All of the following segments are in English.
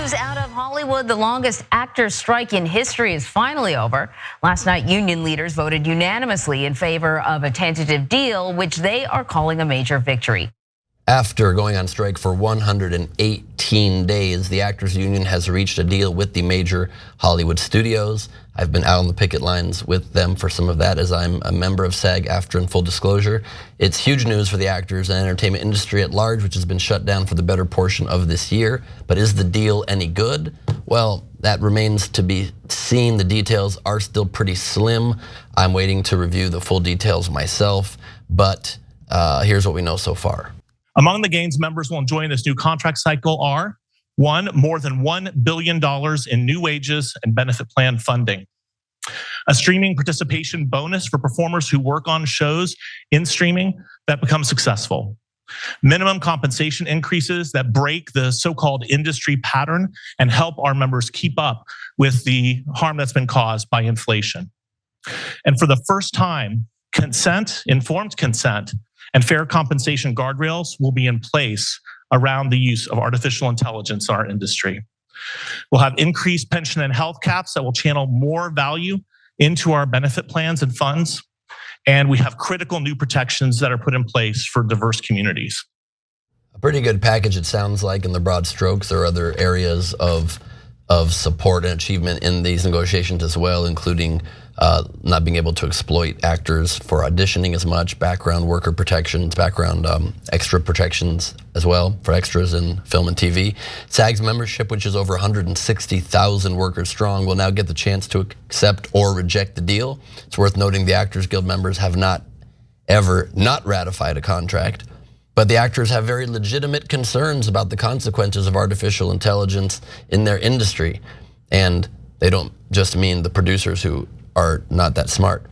News out of Hollywood. The longest actors' strike in history is finally over. Last night, union leaders voted unanimously in favor of a tentative deal, which they are calling a major victory. After going on strike for 118 days, the Actors Union has reached a deal with the major Hollywood studios. I've been out on the picket lines with them for some of that, as I'm a member of SAG-AFTRA in full disclosure. It's huge news for the actors and entertainment industry at large, which has been shut down for the better portion of this year. But is the deal any good? Well, that remains to be seen. The details are still pretty slim. I'm waiting to review the full details myself, but here's what we know so far. Among the gains members will enjoy in this new contract cycle are: one, more than $1 billion in new wages and benefit plan funding; a streaming participation bonus for performers who work on shows in streaming that become successful; minimum compensation increases that break the so-called industry pattern and help our members keep up with the harm that's been caused by inflation. And for the first time, informed consent, and fair compensation guardrails will be in place around the use of artificial intelligence in our industry. We'll have increased pension and health caps that will channel more value into our benefit plans and funds. And we have critical new protections that are put in place for diverse communities. A pretty good package, it sounds like, in the broad strokes. There are other areas of support and achievement in these negotiations as well, including not being able to exploit actors for auditioning as much, background worker protections, background extra protections as well for extras in film and TV. SAG's membership, which is over 160,000 workers strong, will now get the chance to accept or reject the deal. It's worth noting the Actors Guild members have not ever not ratified a contract, but the actors have very legitimate concerns about the consequences of artificial intelligence in their industry. And they don't just mean the producers who are not that smart.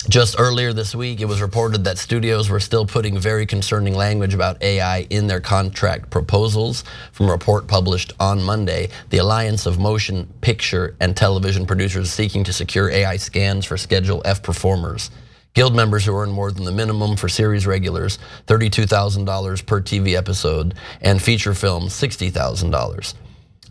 Just earlier this week, it was reported that studios were still putting very concerning language about AI in their contract proposals. From a report published on Monday, the Alliance of Motion Picture and Television Producers is seeking to secure AI scans for Schedule F performers. Guild members who earn more than the minimum for series regulars, $32,000 per TV episode, and feature films, $60,000.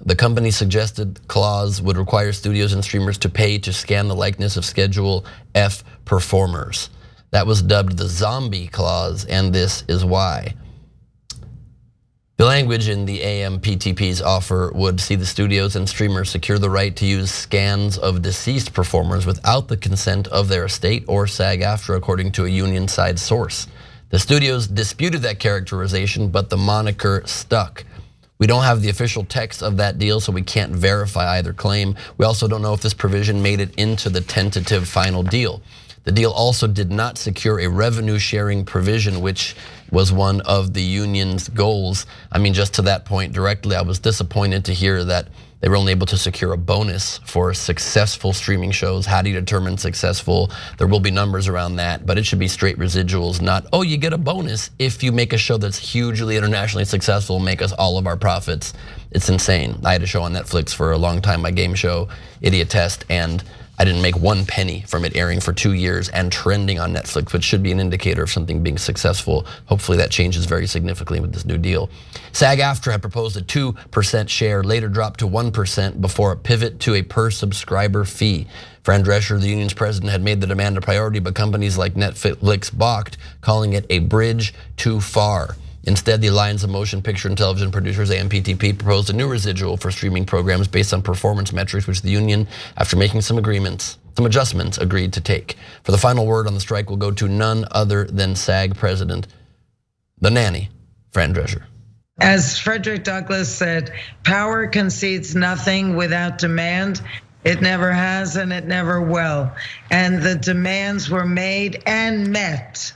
The company's suggested clause would require studios and streamers to pay to scan the likeness of Schedule F performers. That was dubbed the zombie clause, and this is why. The language in the AMPTP's offer would see the studios and streamers secure the right to use scans of deceased performers without the consent of their estate or SAG-AFTRA, according to a union side source. The studios disputed that characterization, but the moniker stuck. We don't have the official text of that deal, so we can't verify either claim. We also don't know if this provision made it into the tentative final deal. The deal also did not secure a revenue sharing provision, which was one of the union's goals. I mean, just to that point directly, I was disappointed to hear that they were only able to secure a bonus for successful streaming shows. How do you determine successful? There will be numbers around that, but it should be straight residuals, not, oh, you get a bonus if you make a show that's hugely internationally successful, make us all of our profits. It's insane. I had a show on Netflix for a long time, my game show, Idiot Test, and I didn't make 1 penny from it airing for 2 years and trending on Netflix, which should be an indicator of something being successful. Hopefully that changes very significantly with this new deal. SAG-AFTRA had proposed a 2% share, later dropped to 1% before a pivot to a per subscriber fee. Fran Drescher, the union's president, had made the demand a priority, but companies like Netflix balked, calling it a bridge too far. Instead, the Alliance of Motion Picture and Television Producers, AMPTP, proposed a new residual for streaming programs based on performance metrics, which the union, after making some adjustments, agreed to take. For the final word on the strike will go to none other than SAG president, the nanny, Fran Drescher. As Frederick Douglass said, power concedes nothing without demand. It never has and it never will. And the demands were made and met.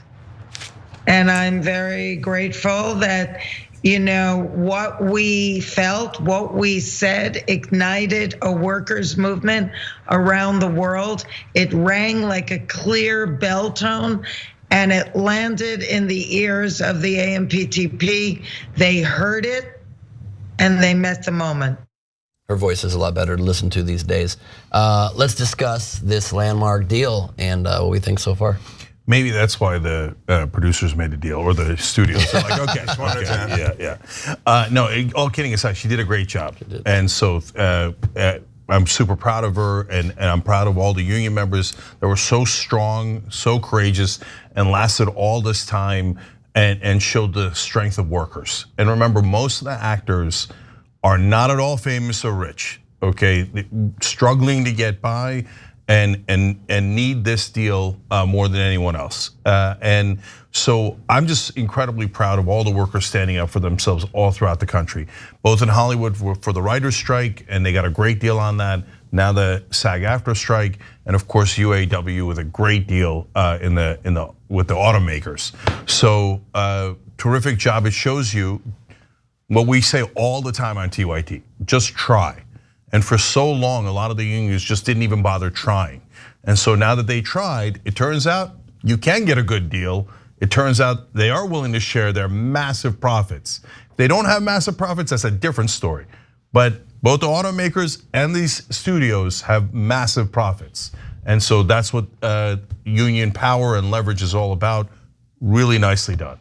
And I'm very grateful that, what we felt, what we said ignited a workers' movement around the world. It rang like a clear bell tone, and it landed in the ears of the AMPTP. They heard it and they met the moment. Her voice is a lot better to listen to these days. Let's discuss this landmark deal and what we think so far. Maybe that's why the producers made a deal, or the studios. They're like, okay, yeah. No, all kidding aside, she did a great job, and so I'm super proud of her, and I'm proud of all the union members that were so strong, so courageous, and lasted all this time, and showed the strength of workers. And remember, most of the actors are not at all famous or rich. Okay, struggling to get by. And need this deal more than anyone else. And so I'm just incredibly proud of all the workers standing up for themselves all throughout the country, both in Hollywood for the writers' strike, and they got a great deal on that. Now the SAG-AFTRA strike, and of course UAW with a great deal with the automakers. So terrific job. It shows you what we say all the time on TYT: just try. And for so long, a lot of the unions just didn't even bother trying. And so now that they tried, it turns out you can get a good deal. It turns out they are willing to share their massive profits. If they don't have massive profits, that's a different story. But both the automakers and these studios have massive profits. And so that's what union power and leverage is all about. Really nicely done.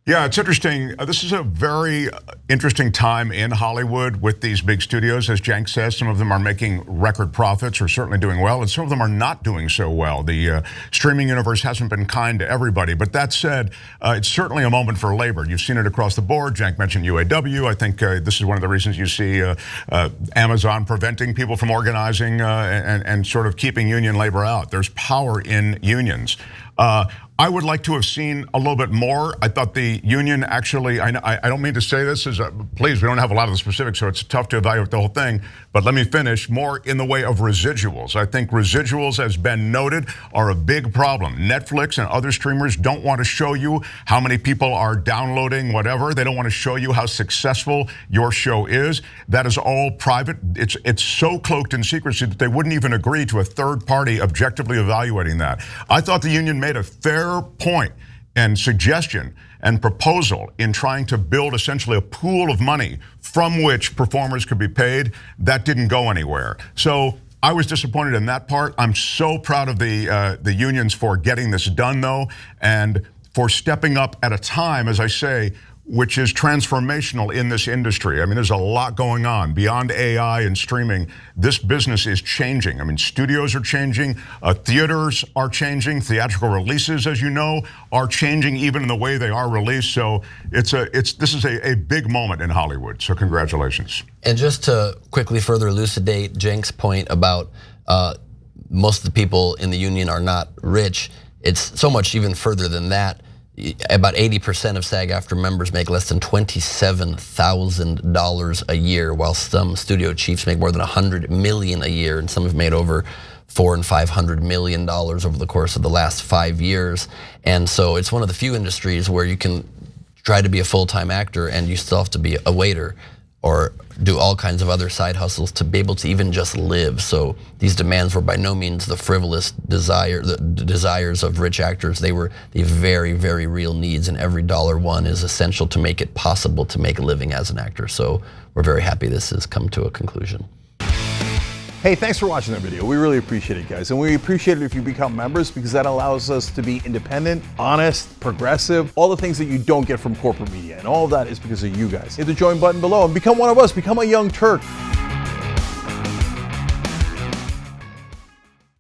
Yeah, it's interesting. This is a very interesting time in Hollywood with these big studios. As Cenk says, some of them are making record profits, or certainly doing well, and some of them are not doing so well. The streaming universe hasn't been kind to everybody. But that said, it's certainly a moment for labor. You've seen it across the board. Cenk mentioned UAW. I think this is one of the reasons you see Amazon preventing people from organizing and sort of keeping union labor out. There's power in unions. I would like to have seen a little bit more. I thought the union actually, I don't mean to say this, please, we don't have a lot of the specifics, so it's tough to evaluate the whole thing, but let me finish. More in the way of residuals. I think residuals, as Ben noted, are a big problem. Netflix and other streamers don't want to show you how many people are downloading whatever. They don't want to show you how successful your show is. That is all private. It's so cloaked in secrecy that they wouldn't even agree to a third party objectively evaluating that. I thought the union made a fair point and suggestion and proposal in trying to build essentially a pool of money from which performers could be paid. That didn't go anywhere. So I was disappointed in that part. I'm so proud of the unions for getting this done, though, and for stepping up at a time, as I say, which is transformational in this industry. I mean, there's a lot going on beyond AI and streaming. This business is changing. I mean, studios are changing, theaters are changing, theatrical releases, as you know, are changing even in the way they are released. So this is a big moment in Hollywood. So congratulations. And just to quickly further elucidate Cenk's point about most of the people in the union are not rich, it's so much even further than that. About 80% of SAG-AFTRA members make less than $27,000 a year, while some studio chiefs make more than $100 million a year, and some have made over $400 and $500 million over the course of the last 5 years. And so it's one of the few industries where you can try to be a full-time actor and you still have to be a waiter or do all kinds of other side hustles to be able to even just live. So these demands were by no means the frivolous desires of rich actors. They were the very, very real needs, and every dollar won is essential to make it possible to make a living as an actor. So we're very happy this has come to a conclusion. Hey, thanks for watching that video. We really appreciate it, guys. And we appreciate it if you become members, because that allows us to be independent, honest, progressive, all the things that you don't get from corporate media. And all of that is because of you guys. Hit the join button below and become one of us. Become a Young Turk.